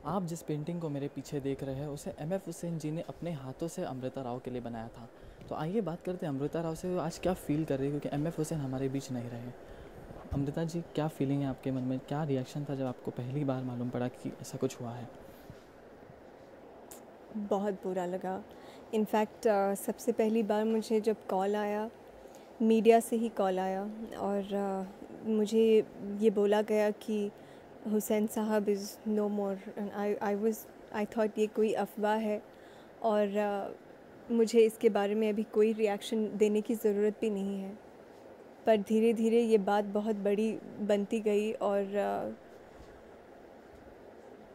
आप जिस पेंटिंग को मेरे पीछे देख रहे हैं उसे एम.एफ. हुसैन जी ने अपने हाथों से अमृता राव के लिए बनाया था। तो आइए बात करते हैं अमृता राव से, वो आज क्या फ़ील कर रही है, क्योंकि एम.एफ. हुसैन हमारे बीच नहीं रहे। अमृता जी, क्या फीलिंग है आपके मन में, क्या रिएक्शन था जब आपको पहली बार मालूम पड़ा कि ऐसा कुछ हुआ है? बहुत बुरा लगा। इनफैक्ट सबसे पहली बार मुझे जब कॉल आया, मीडिया से ही कॉल आया और मुझे ये बोला गया कि हुसैन साहब is no more, and I thought ये कोई अफवाह है और मुझे इसके बारे में अभी कोई रिएक्शन देने की ज़रूरत भी नहीं है। पर धीरे धीरे ये बात बहुत बड़ी बनती गई और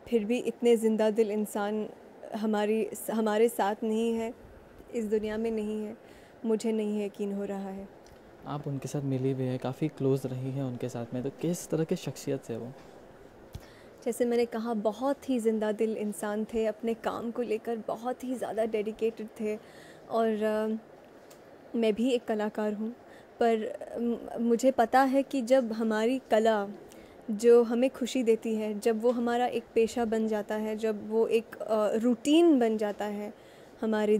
फिर भी इतने ज़िंदा दिल इंसान हमारे साथ नहीं है, इस दुनिया में नहीं है, मुझे नहीं यकीन हो रहा है। आप उनके साथ मिली हुई है, काफ़ी क्लोज़ रही हैं उनके साथ में, तो किस तरह की शख्सियत है वो? जैसे मैंने कहा, बहुत ही ज़िंदा दिल इंसान थे, अपने काम को लेकर बहुत ही ज़्यादा डेडिकेटेड थे और मैं भी एक कलाकार हूँ। पर मुझे पता है कि जब हमारी कला जो हमें खुशी देती है, जब वो हमारा एक पेशा बन जाता है, जब वो एक रूटीन बन जाता है, हमारी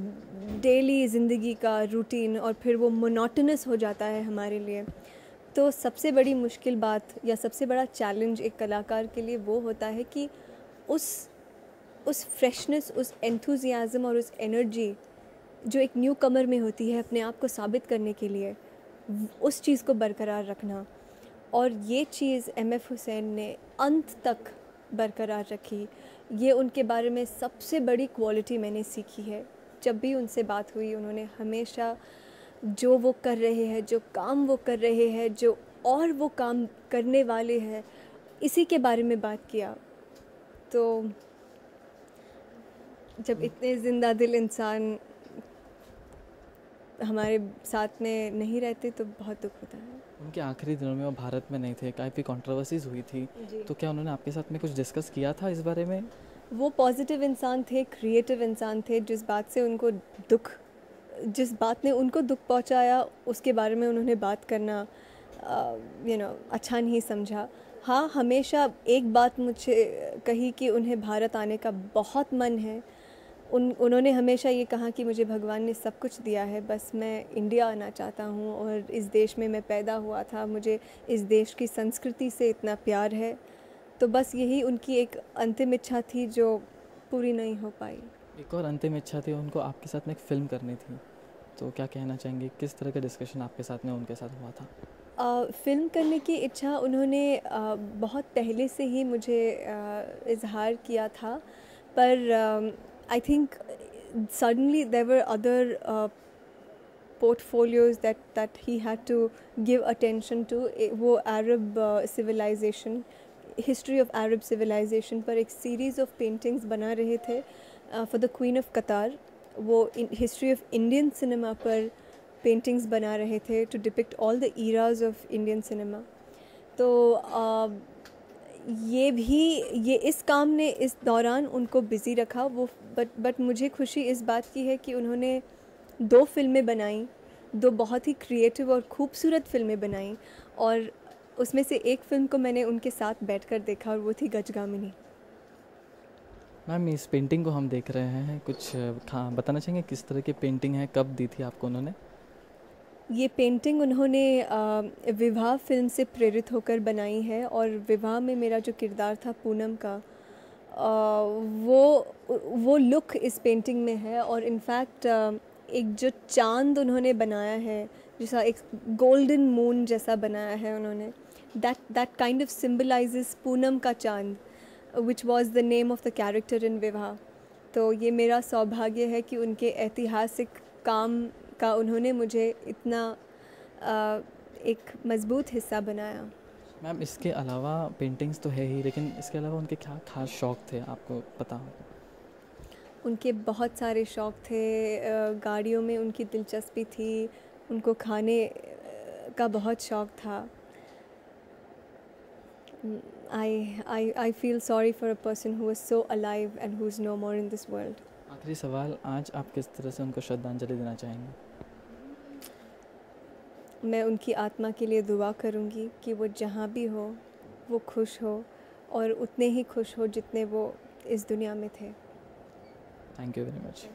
डेली ज़िंदगी का रूटीन, और फिर वो मोनोटोनस हो जाता है हमारे लिए, तो सबसे बड़ी मुश्किल बात या सबसे बड़ा चैलेंज एक कलाकार के लिए वो होता है कि उस उस फ्रेशनेस, उस एंथुजियाज़म और उस एनर्जी जो एक न्यू कमर में होती है अपने आप को साबित करने के लिए, उस चीज़ को बरकरार रखना। और ये चीज़ एम.एफ. हुसैन ने अंत तक बरकरार रखी। ये उनके बारे में सबसे बड़ी क्वालिटी मैंने सीखी है। जब भी उनसे बात हुई, उन्होंने हमेशा जो वो कर रहे हैं, जो काम वो कर रहे हैं, जो और वो काम करने वाले हैं, इसी के बारे में बात किया। तो जब इतने ज़िंदा दिल इंसान हमारे साथ में नहीं रहते तो बहुत दुख होता है। उनके आखिरी दिनों में वो भारत में नहीं थे, काफ़ी कंट्रोवर्सीज़ हुई थी, जी। तो क्या उन्होंने आपके साथ में कुछ डिस्कस किया था इस बारे में? वो पॉजिटिव इंसान थे, क्रिएटिव इंसान थे। जिस बात ने उनको दुख पहुंचाया, उसके बारे में उन्होंने बात करना अच्छा नहीं समझा। हाँ, हमेशा एक बात मुझे कही कि उन्हें भारत आने का बहुत मन है। उन्होंने हमेशा ये कहा कि मुझे भगवान ने सब कुछ दिया है, बस मैं इंडिया आना चाहता हूँ और इस देश में मैं पैदा हुआ था, मुझे इस देश की संस्कृति से इतना प्यार है। तो बस यही उनकी एक अंतिम इच्छा थी जो पूरी नहीं हो पाई। एक और अंतिम इच्छा थी, उनको आपके साथ में एक फ़िल्म करनी थी, तो क्या कहना चाहेंगे, किस तरह का डिस्कशन आपके साथ में उनके साथ हुआ था? फ़िल्म करने की इच्छा उन्होंने बहुत पहले से ही मुझे इज़हार किया था, पर I think suddenly there were other portfolios that he had to give attention to। वो Arab civilization, history of Arab civilization पर एक सीरीज़ ऑफ पेंटिंग्स बना रहे थे for the queen of Qatar. वो हिस्ट्री ऑफ इंडियन सिनेमा पर paintings बना रहे थे to depict all the eras of Indian cinema. तो ये इस काम ने इस दौरान उनको बिज़ी रखा। वो बट मुझे खुशी इस बात की है कि उन्होंने 2 फ़िल्में बनाई, 2 बहुत ही क्रिएटिव और खूबसूरत फ़िल्में बनाई, और उसमें से एक फ़िल्म को मैंने उनके साथ बैठकर देखा और वो थी गजगामिनी। मैम, इस पेंटिंग को हम देख रहे हैं, कुछ हाँ बताना चाहेंगे किस तरह की पेंटिंग है, कब दी थी आपको उन्होंने? ये पेंटिंग उन्होंने विवाह फ़िल्म से प्रेरित होकर बनाई है, और विवाह में मेरा जो किरदार था पूनम का, वो लुक इस पेंटिंग में है। और इनफैक्ट एक जो चांद उन्होंने बनाया है, जैसा एक गोल्डन मून जैसा बनाया है उन्होंने, that kind of symbolises Poonam का चांद, which was the name of the character in विवाह। तो ये मेरा सौभाग्य है कि उनके ऐतिहासिक काम का उन्होंने मुझे इतना एक मज़बूत हिस्सा बनाया। मैम, इसके अलावा पेंटिंग्स तो है ही, लेकिन इसके अलावा उनके क्या खास शौक थे, आपको पता हो? उनके बहुत सारे शौक़ थे। गाड़ियों में उनकी दिलचस्पी थी, उनको खाने का बहुत शौक़ था। I feel sorry for a person who is so alive and who's no more in this world। आखिरी सवाल, आज आप किस तरह से उनको श्रद्धांजलि देना चाहेंगे? मैं उनकी आत्मा के लिए दुआ करूँगी कि वो जहाँ भी हो वो खुश हो, और उतने ही खुश हो जितने वो इस दुनिया में थे। Thank you very much.